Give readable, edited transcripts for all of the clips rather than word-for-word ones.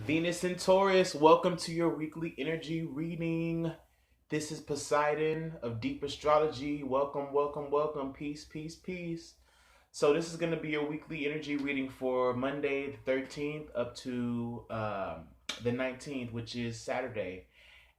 Venus and Taurus, welcome to your weekly energy reading. This is Poseidon of Deep Astrology. Welcome, welcome, welcome. Peace, peace, peace. So this is going to be your weekly energy reading for Monday the 13th up to the 19th, which is Saturday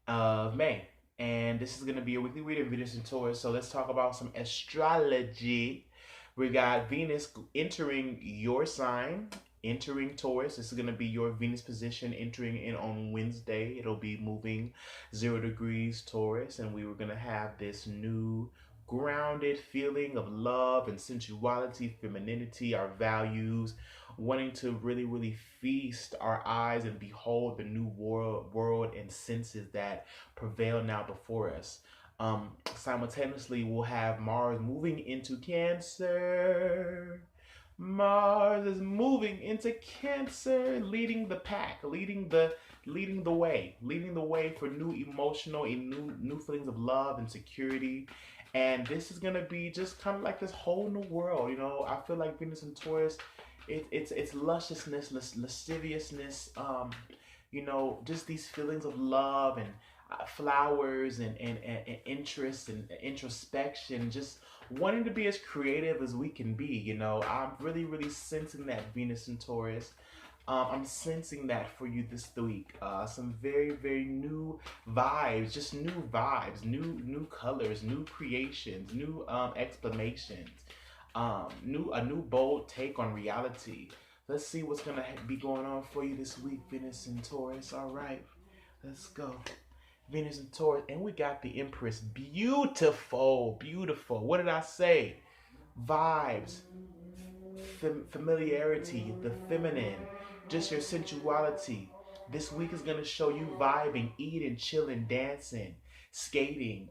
of May. And this is going to be your weekly reading, Venus and Taurus. So let's talk about some astrology. We got Venus entering your sign, entering Taurus. This is going to be your Venus position entering in on Wednesday. It'll be moving 0 degrees Taurus, and we were going to have this new grounded feeling of love and sensuality, femininity, our values, wanting to really, really feast our eyes and behold the new world and senses that prevail now before us. Simultaneously, we'll have Mars moving into Cancer. Mars is moving into Cancer, leading the pack, leading the way for new emotional and new feelings of love and security. And this is gonna be just kind of like this whole new world. I feel like Venus and Taurus, it's lusciousness, lasciviousness. Just these feelings of love and flowers and interest and introspection, just wanting to be as creative as we can be. I'm really, really sensing that Venus and Taurus. I'm sensing that for you this week. Some very, very new vibes, just new vibes, new colors, new creations, new exclamations, a new bold take on reality. Let's see what's gonna be going on for you this week, Venus and Taurus. All right, let's go. Venus and Taurus, and we got the Empress. Beautiful, beautiful. What did I say? Vibes, familiarity, the feminine, just your sensuality. This week is gonna show you vibing, eating, chilling, dancing, skating,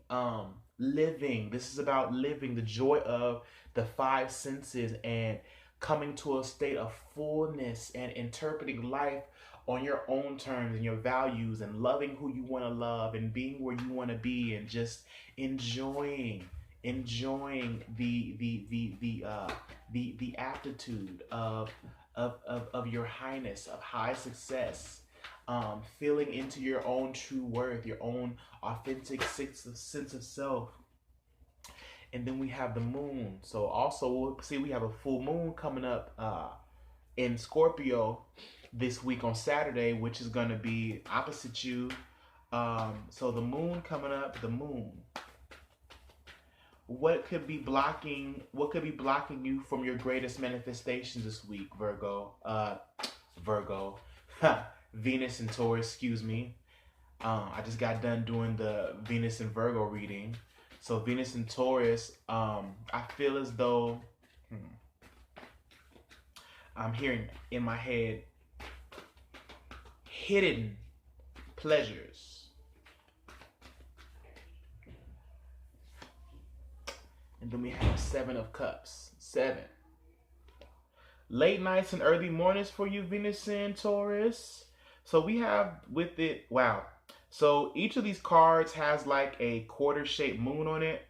living. This is about living the joy of the five senses and coming to a state of fullness and interpreting life on your own terms and your values and loving who you want to love and being where you want to be and just enjoying the aptitude of your highness, of high success, feeling into your own true worth, your own authentic sense of self. And then we have the moon. So also we'll see we have a full moon coming up in Scorpio this week on Saturday, which is going to be opposite you. So the moon coming up, the moon. What could be blocking you from your greatest manifestations this week, Virgo? Virgo. Venus and Taurus, excuse me. I just got done doing the Venus and Virgo reading. So Venus and Taurus, I feel as though I'm hearing in my head hidden pleasures. And then we have 7 of Cups. 7. Late nights and early mornings for you, Venus and Taurus. So we have with it, wow. So each of these cards has like a quarter-shaped moon on it.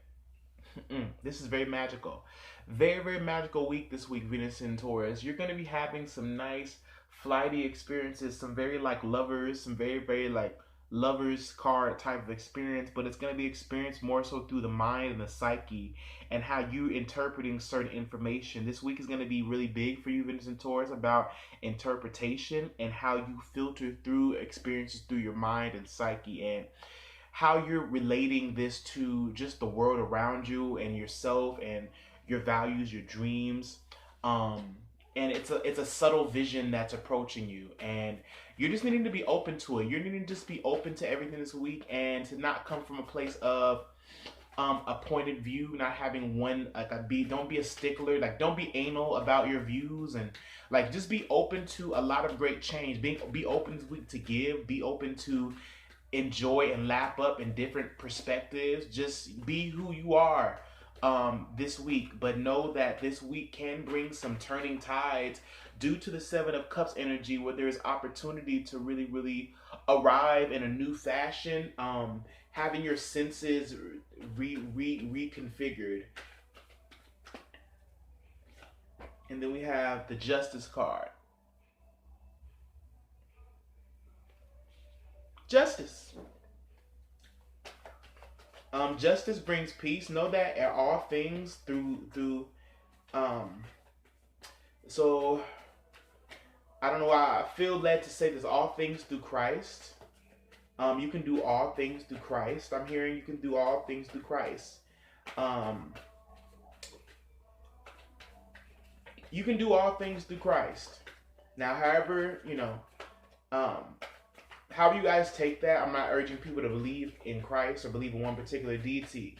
This is very magical. Very, very magical week this week, Venus and Taurus. You're going to be having some nice flighty experiences, some very like lovers, some very, very like lovers card type of experience, but it's going to be experienced more so through the mind and the psyche and how you interpreting certain information. This week is going to be really big for you, Venus and Taurus, about interpretation and how you filter through experiences through your mind and psyche, and how you're relating this to just the world around you and yourself and your values, your dreams. And it's a subtle vision that's approaching you, and you're just needing to be open to it. You're needing to just be open to everything this week and to not come from a place of a pointed view, not having one don't be a stickler, like don't be anal about your views, and like just be open to a lot of great change. Be open this week to give, be open to enjoy and lap up in different perspectives. Just be who you are this week, but know that this week can bring some turning tides due to the 7 of Cups energy, where there's opportunity to really, really arrive in a new fashion, having your senses reconfigured. And then we have the Justice card. Justice. Justice brings peace. Know that at all things through um. So I don't know why I feel led to say this. All things through Christ. You can do all things through Christ. I'm hearing you can do all things through Christ. Um, you can do all things through Christ. Now, however, um, how you guys take that, I'm not urging people to believe in Christ or believe in one particular deity.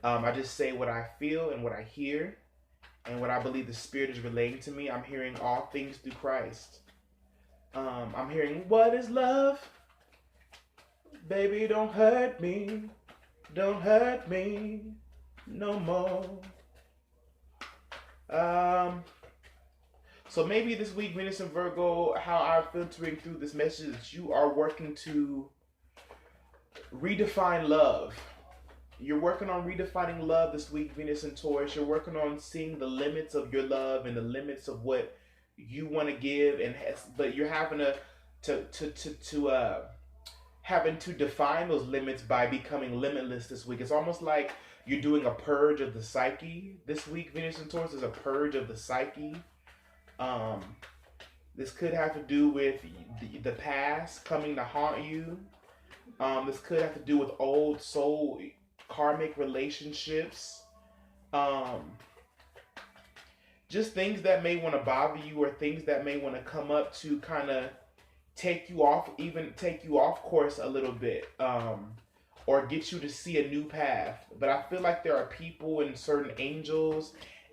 I just say what I feel and what I hear and what I believe the Spirit is relaying to me. I'm hearing all things through Christ. I'm hearing, what is love? Baby, don't hurt me. Don't hurt me no more. So maybe this week, Venus and Virgo, how I'm filtering through this message is you are working to redefine love. You're working on redefining love this week, Venus and Taurus. You're working on seeing the limits of your love and the limits of what you want to give, but you're having having to define those limits by becoming limitless this week. It's almost like you're doing a purge of the psyche this week, Venus and Taurus. Is a purge of the psyche. This could have to do with the past coming to haunt you. This could have to do with old soul karmic relationships. Just things that may want to bother you or things that may want to come up to kind of take you off course a little bit, or get you to see a new path. But I feel like there are people and certain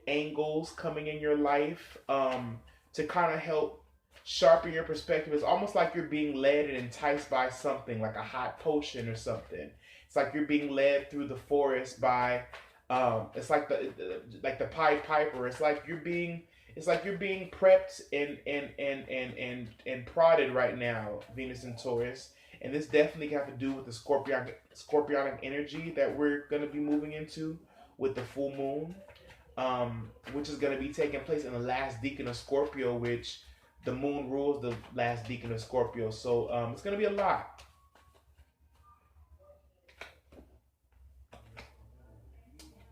angles coming in your life to kind of help sharpen your perspective. It's almost like you're being led and enticed by something, like a hot potion or something. It's like you're being led through the forest by it's like the Pied Piper. It's like you're being prepped and prodded right now, Venus and Taurus. And this definitely have to do with the scorpionic energy that we're going to be moving into with the full moon, which is going to be taking place in the last decan of Scorpio, which the moon rules the last decan of Scorpio. So it's going to be a lot.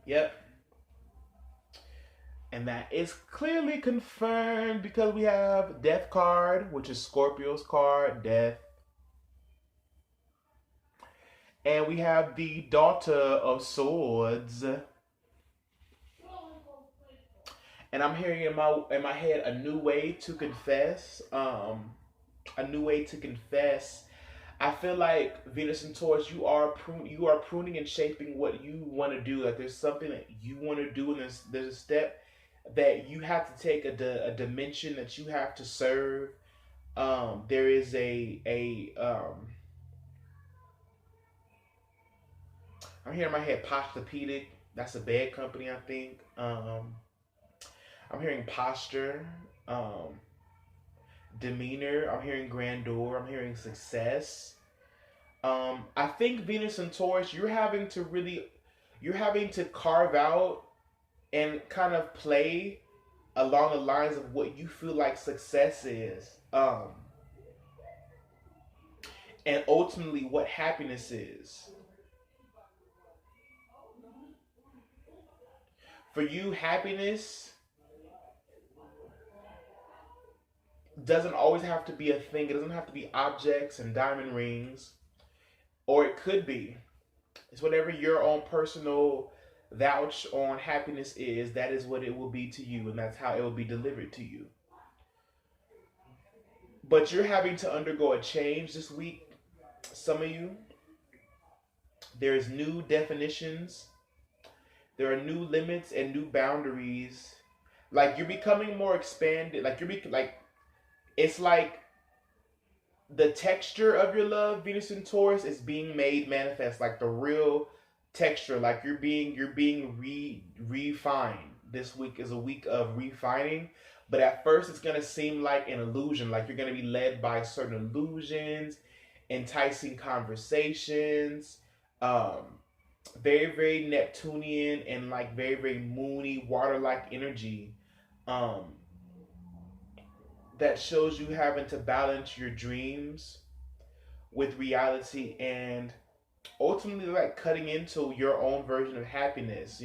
Yep. And that is clearly confirmed because we have Death card, which is Scorpio's card, Death. And we have the Daughter of Swords. And I'm hearing in my head a new way to confess. A new way to confess. I feel like Venus and Taurus, you are pruning and shaping what you want to do. Like there's something that you want to do, and there's a step that you have to take, a dimension that you have to serve. There is I'm hearing in my head Posturepedic. That's a bed company, I think. I'm hearing posture, demeanor. I'm hearing grandeur. I'm hearing success. I think Venus and Taurus, you're having to carve out and kind of play along the lines of what you feel like success is, and ultimately what happiness is. For you, happiness doesn't always have to be a thing. It doesn't have to be objects and diamond rings, or it could be. It's whatever your own personal vouch on happiness is. That is what it will be to you, and that's how it will be delivered to you. But you're having to undergo a change this week. Some of you, there's new definitions. There are new limits and new boundaries. Like you're becoming more expanded. It's like the texture of your love, Venus and Taurus, is being made manifest. Like the real texture. Like you're being refined. This week is a week of refining. But at first it's going to seem like an illusion. Like you're going to be led by certain illusions, enticing conversations, very, very Neptunian and like very, very moony, water-like energy, that shows you having to balance your dreams with reality, and ultimately like cutting into your own version of happiness.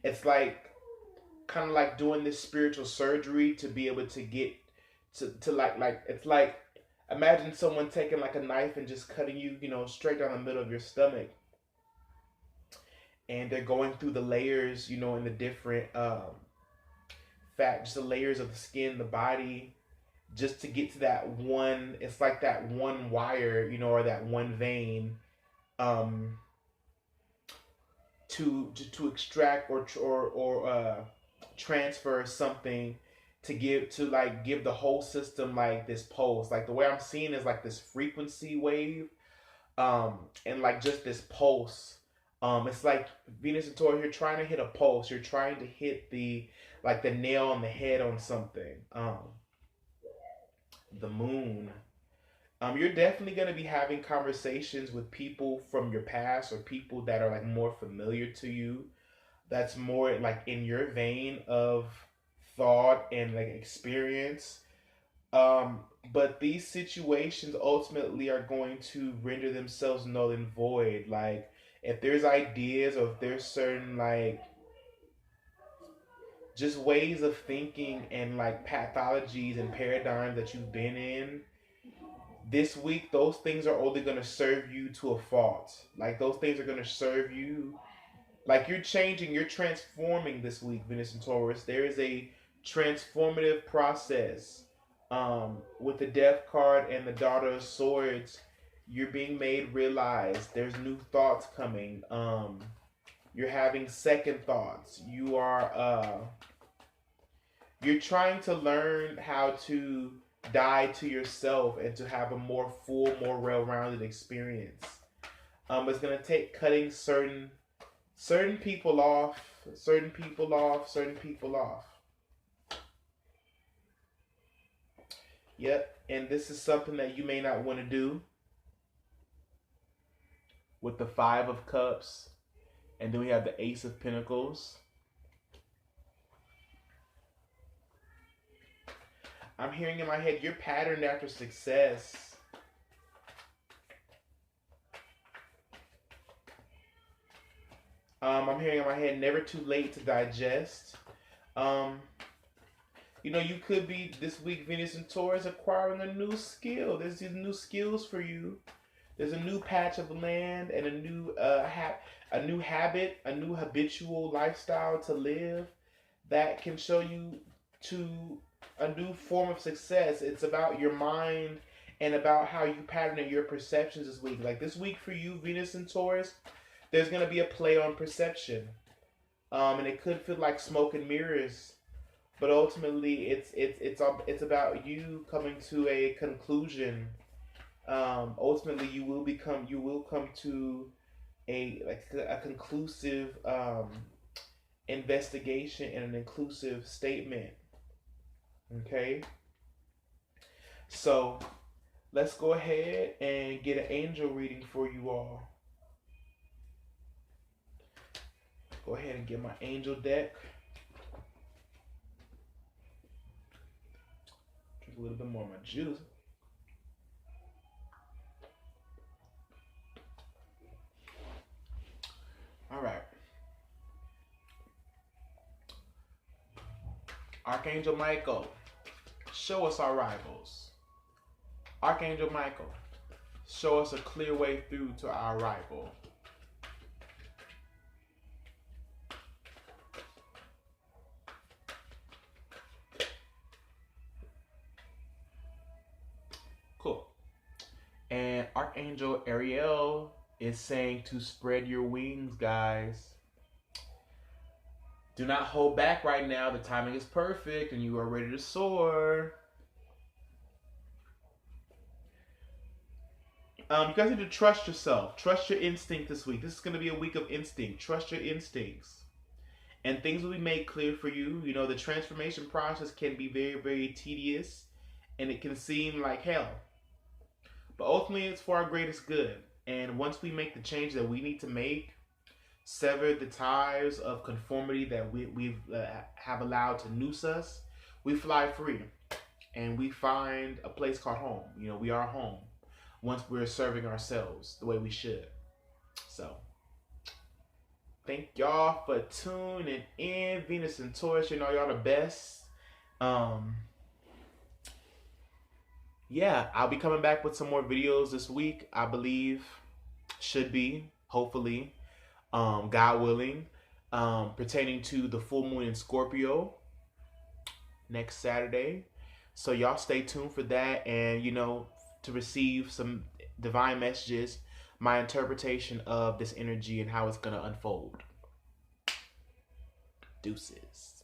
It's like kind of like doing this spiritual surgery to be able to get to like it's like imagine someone taking like a knife and just cutting you, straight down the middle of your stomach, and they're going through the layers, in the different fat, just the layers of the skin, the body, just to get to that one. It's like that one wire, or that one vein, um, to extract or transfer something to give the whole system like this pulse. Like the way I'm seeing is like this frequency wave, and like just this pulse. It's like Venus and Taurus, you're trying to hit a pulse. You're trying to hit the nail on the head on something. The moon. You're definitely going to be having conversations with people from your past, or people that are like more familiar to you. That's more like in your vein of thought and like experience. Um, but these situations ultimately are going to render themselves null and void. Like if there's ideas, or if there's certain like just ways of thinking and like pathologies and paradigms that you've been in this week, those things are only going to serve you to a fault. Like those things are going to serve you. Like you're changing, you're transforming this week, Venus and Taurus. There is a transformative process. With the Death card and the Daughter of Swords, you're being made realize there's new thoughts coming. You're having second thoughts. You're trying to learn how to die to yourself and to have a more full, more well-rounded experience. It's gonna take cutting certain people off, certain people off, certain people off. Yep, and this is something that you may not want to do with the Five of Cups, and then we have the Ace of Pentacles. I'm hearing in my head, you're patterned after success. I'm hearing in my head, never too late to digest. You could be this week, Venus and Taurus, acquiring a new skill. There's these new skills for you. There's a new patch of land and a new habit, a new habitual lifestyle to live that can show you to a new form of success. It's about your mind and about how you pattern your perceptions this week. Like this week for you, Venus and Taurus, there's gonna be a play on perception, and it could feel like smoke and mirrors, but ultimately it's about you coming to a conclusion. Ultimately, you will come to a conclusive investigation and an inclusive statement. Okay, so let's go ahead and get an angel reading for you all. Go ahead and get my angel deck. Drink a little bit more of my juice. All right. Archangel Michael, show us our rivals. Archangel Michael, show us a clear way through to our rival. Cool. And Archangel Ariel is saying to spread your wings, guys. Do not hold back right now. The timing is perfect and you are ready to soar. You guys need to trust yourself. Trust your instinct this week. This is going to be a week of instinct. Trust your instincts. And things will be made clear for you. The transformation process can be very, very tedious. And it can seem like hell. But ultimately, it's for our greatest good. And once we make the change that we need to make, sever the ties of conformity that we have allowed to noose us, we fly free. And we find a place called home. We are home. once we're serving ourselves the way we should. So thank y'all for tuning in. Venus and Taurus, you know y'all the best. Yeah, I'll be coming back with some more videos this week, I believe. Should be, hopefully, God willing, pertaining to the full moon in Scorpio next Saturday. So y'all stay tuned for that, and you know, to receive some divine messages, my interpretation of this energy and how it's gonna unfold. Deuces.